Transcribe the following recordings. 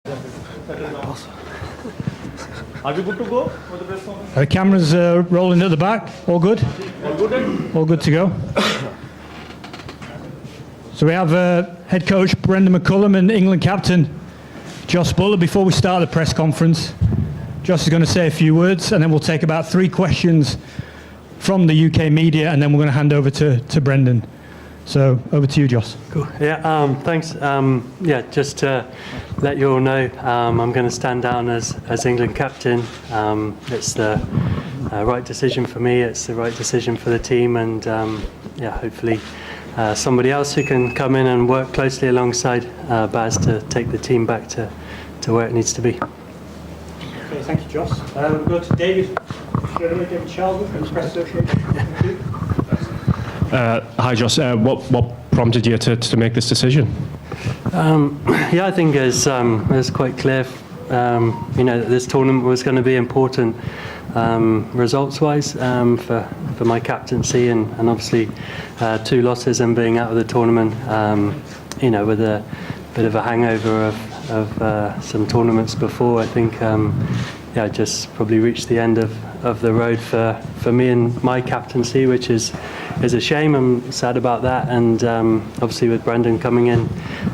Are we good to go for the press conference? The cameras rolling at the back. All good? All good then? All good to go. So we have head coach Brendon McCullum and England captain Jos Buttler. Before we start the press conference, Jos is going to say a few words, and then we'll take about 3 questions from the UK media, and then we're going to hand over to Brendon. So over to you, Jos. Cool. Yeah, thanks. Yeah, just to let you all know, I'm going to stand down as England captain. It's the right decision for me. It's the right decision for the team, and yeah, hopefully somebody else who can come in and work closely alongside Baz to take the team back to where it needs to be. Okay, thank you, Jos. We'll go to David. David Sheldon from the Press Association. Hi, Jos. What prompted you to make this decision? Yeah, I think it's quite clear, you know, that this tournament was going to be important results-wise for my captaincy, and obviously 2 losses and being out of the tournament, you know, with a bit of a hangover of some tournaments before. I think yeah, I just probably reached the end of the road for me and my captaincy, which is a shame. I'm sad about that, and obviously with Brendon coming in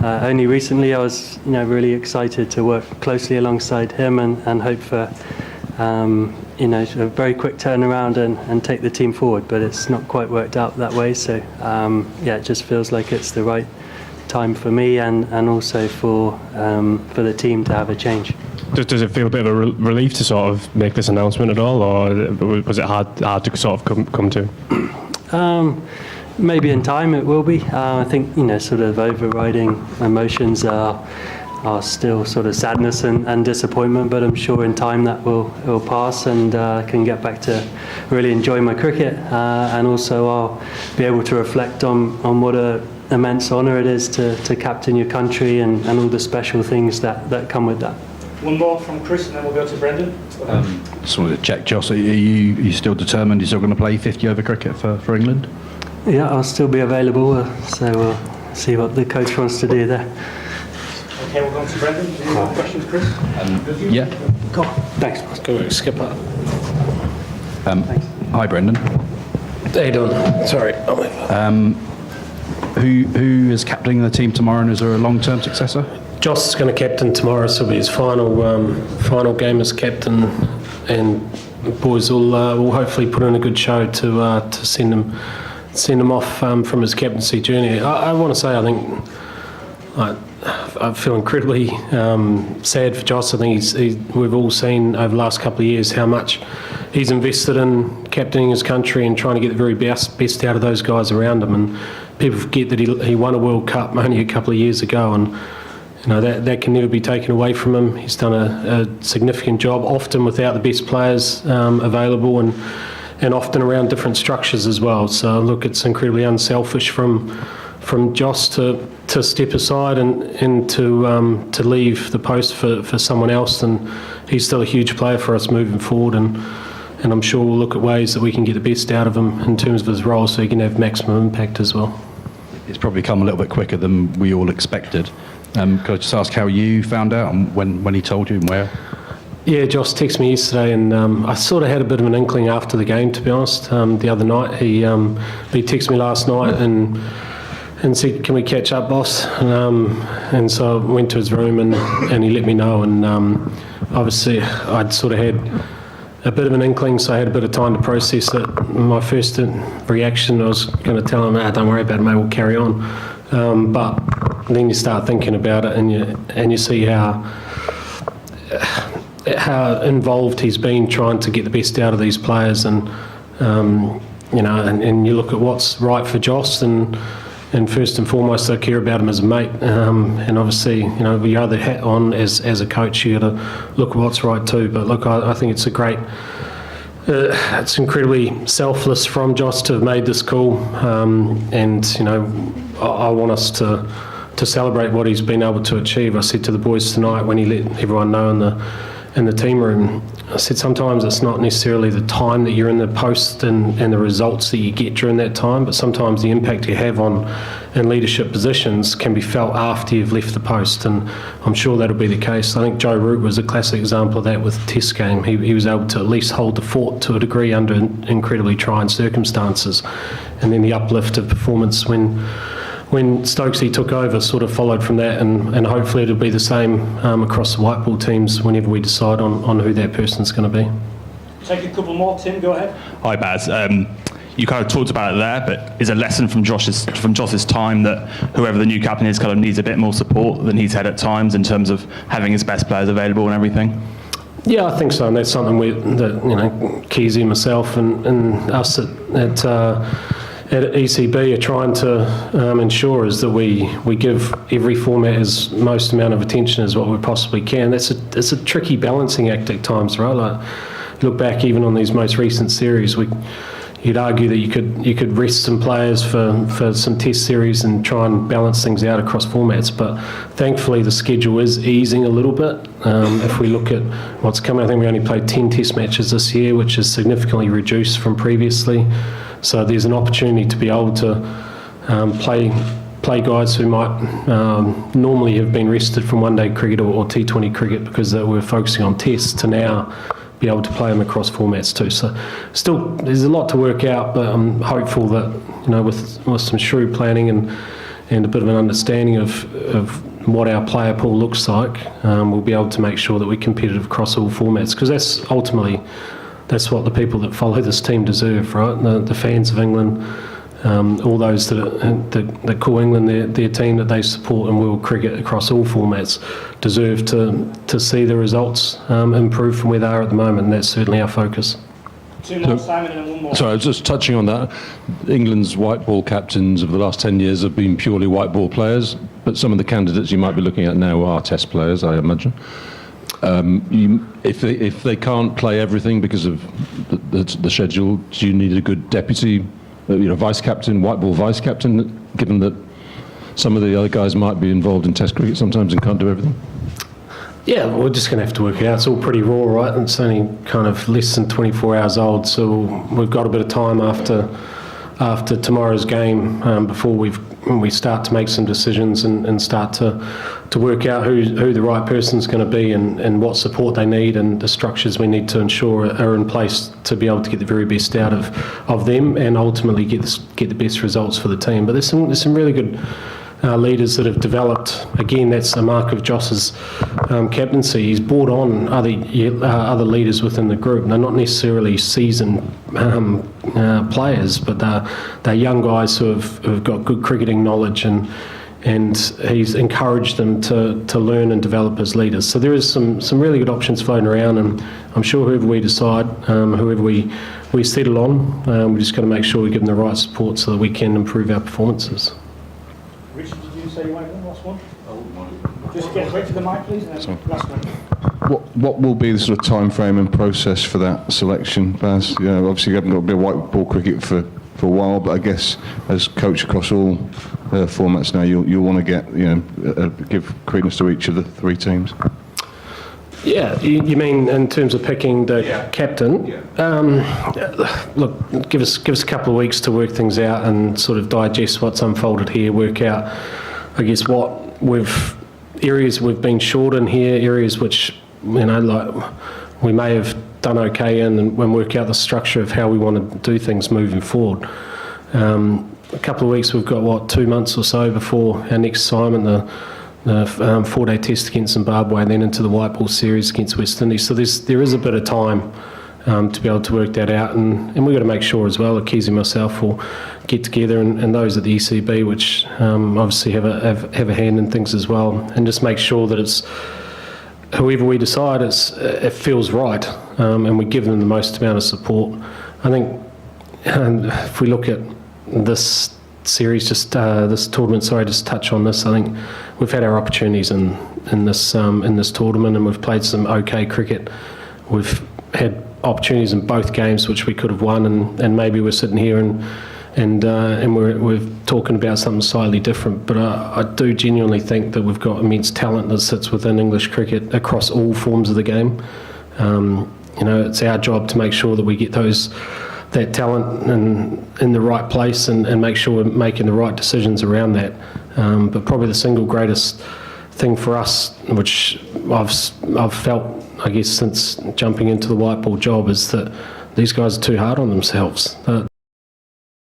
only recently, I was, you know, really excited to work closely alongside him and hope for you know, a very quick turnaround and take the team forward. But it's not quite worked out that way. So yeah, it just feels like it's the right time for me and also for the team to have a change. Does it feel a bit of a relief to sort of make this announcement at all, or was it hard to sort of come to? Maybe in time it will be. I think, you know, sort of overriding emotions are still sort of sadness and disappointment, but I'm sure in time that will pass, and I can get back to really enjoy my cricket, and also I'll be able to reflect on what a immense honour it is to captain your country and all the special things that come with that. One more from Chris, and then we'll go to Brendon. Just wanted to check, Jos, are you still determined you're still going to play 50-over cricket for England? Yeah, I'll still be available, so we'll see what the coach wants to do there. Okay, we'll go on to Brendon. Any more questions, Chris? Yeah. Cool. Thanks. Let's go skip up. Hi, Brendon. How you doing? Sorry. Who is captaining the team tomorrow, and is there a long-term successor? Jos is going to captain tomorrow, so it'll be his final game as captain, and the boys will hopefully put in a good show to send him off from his captaincy journey. I want to say I think I feel incredibly sad for Jos. I think we've all seen over the last couple of years how much he's invested in captaining his country and trying to get the very best out of those guys around him. And people forget that he won a World Cup only a couple of years ago, and you know that can never be taken away from him. He's done a significant job, often without the best players available, and often around different structures as well. So look, it's incredibly unselfish from Jos to step aside and to leave the post for someone else, and he's still a huge player for us moving forward, and I'm sure we'll look at ways that we can get the best out of him in terms of his role so he can have maximum impact as well. It's probably come a little bit quicker than we all expected. Could I just ask how you found out and when he told you and where? Yeah, Jos texted me yesterday, and I sort of had a bit of an inkling after the game, to be honest. The other night, he texted me last night and said, "Can we catch up, boss?" And so I went to his room and he let me know, and obviously I'd sort of had a bit of an inkling, so I had a bit of time to process it. My first reaction, I was going to tell him, "Don't worry about it, mate, we'll carry on." But then you start thinking about it, and you see how involved he's been trying to get the best out of these players, and you know, and you look at what's right for Jos, and first and foremost, I care about him as a mate, and obviously, you know, with your other hat on as a coach, you got to look at what's right too. But look, I think it's a great. It's incredibly selfless from Jos to have made this call, and you know, I want us to celebrate what he's been able to achieve. I said to the boys tonight when he let everyone know the team room. I said sometimes it's not necessarily the time that you're in the post and the results that you get during that time, but sometimes the impact you have in leadership positions can be felt after you've left the post, and I'm sure that'll be the case. I think Joe Root was a classic example of that with the Test game. He was able to at least hold the fort to a degree under incredibly trying circumstances, and then the uplift of performance when Stokesy took over sort of followed from that, and hopefully it'll be the same across the white ball teams whenever we decide on who that person's going to be. Take a couple more. Tim, go ahead. Hi, Baz. You kind of talked about it there, but is a lesson from Jos's time that whoever the new captain is kind of needs a bit more support than he's had at times in terms of having his best players available and everything? Yeah, I think so, and that's something Keezy, myself, and us at ECB are trying to ensure is that we give every format as most amount of attention as what we possibly can. It's a tricky balancing act at times, right? Like, look back even on these most recent series, you'd argue that you could rest some players for some test series and try and balance things out across formats, but thankfully the schedule is easing a little bit. If we look at what's coming, I think we only played 10 test matches this year, which is significantly reduced from previously. So there's an opportunity to be able to play guys who might normally have been rested from one-day cricket or T20 cricket because they were focusing on tests, to now be able to play them across formats too. So still, there's a lot to work out, but I'm hopeful that with some shrewd planning and a bit of an understanding of what our player pool looks like, we'll be able to make sure that we're competitive across all formats, because that's ultimately what the people that follow this team deserve, right? The fans of England, all those that call England their team that they support in world cricket across all formats, deserve to see the results improve from where they are at the moment, and that's certainly our focus. Two more, Simon, and then one more. Sorry, just touching on that. England's white ball captains of the last 10 years have been purely white ball players, but some of the candidates you might be looking at now are test players, I imagine. If they can't play everything because of the schedule, do you need a good deputy, vice captain, white ball vice captain, given that some of the other guys might be involved in test cricket sometimes and can't do everything? Yeah, we're just going to have to work it out. It's all pretty raw, right? And it's only kind of less than 24 hours old, so we've got a bit of time after tomorrow's game before we start to make some decisions and start to work out who the right person's going to be and what support they need and the structures we need to ensure are in place to be able to get the very best out of them and ultimately get the best results for the team. But there's some really good leaders that have developed. Again, that's a mark of Jos's captaincy. He's brought on other leaders within the group. They're not necessarily seasoned players, but they're young guys who have got good cricketing knowledge, and he's encouraged them to learn and develop as leaders. So there is some really good options floating around, and I'm sure whoever we decide, whoever we settle on, we've just got to make sure we give them the right support so that we can improve our performances. Richard, did you say you wanted one last one? Just get right to the mic, please, and then last one. What will be the sort of time frame and process for that selection, Baz? Obviously you haven't got to be a white ball cricket for a while, but I guess as coach across all formats now, you'll want to get give credence to each of the three teams. Yeah, you mean in terms of picking the captain? Yeah. Look, give us a couple of weeks to work things out and sort of digest what's unfolded here, work out, I guess, areas we've been short in here, areas which, like we may have done okay in, and work out the structure of how we want to do things moving forward. A couple of weeks, we've got, 2 months or so before our next assignment, the 4-day test against Zimbabwe, and then into the white ball series against West Indies. So there is a bit of time to be able to work that out, and we've got to make sure as well that Keezy and myself will get together, and those at the ECB, which obviously have a hand in things as well, and just make sure that it's whoever we decide, it feels right, and we give them the most amount of support. I think if we look at this series, this tournament, just touch on this. I think we've had our opportunities in this tournament, and we've played some okay cricket. We've had opportunities in both games which we could have won, and maybe we're sitting here and and we're talking about something slightly different. But I do genuinely think that we've got immense talent that sits within English cricket across all forms of the game. It's our job to make sure that we get that talent in the right place and make sure we're making the right decisions around that. But probably the single greatest thing for us, which I've felt, I guess, since jumping into the white ball job, is that these guys are too hard on themselves.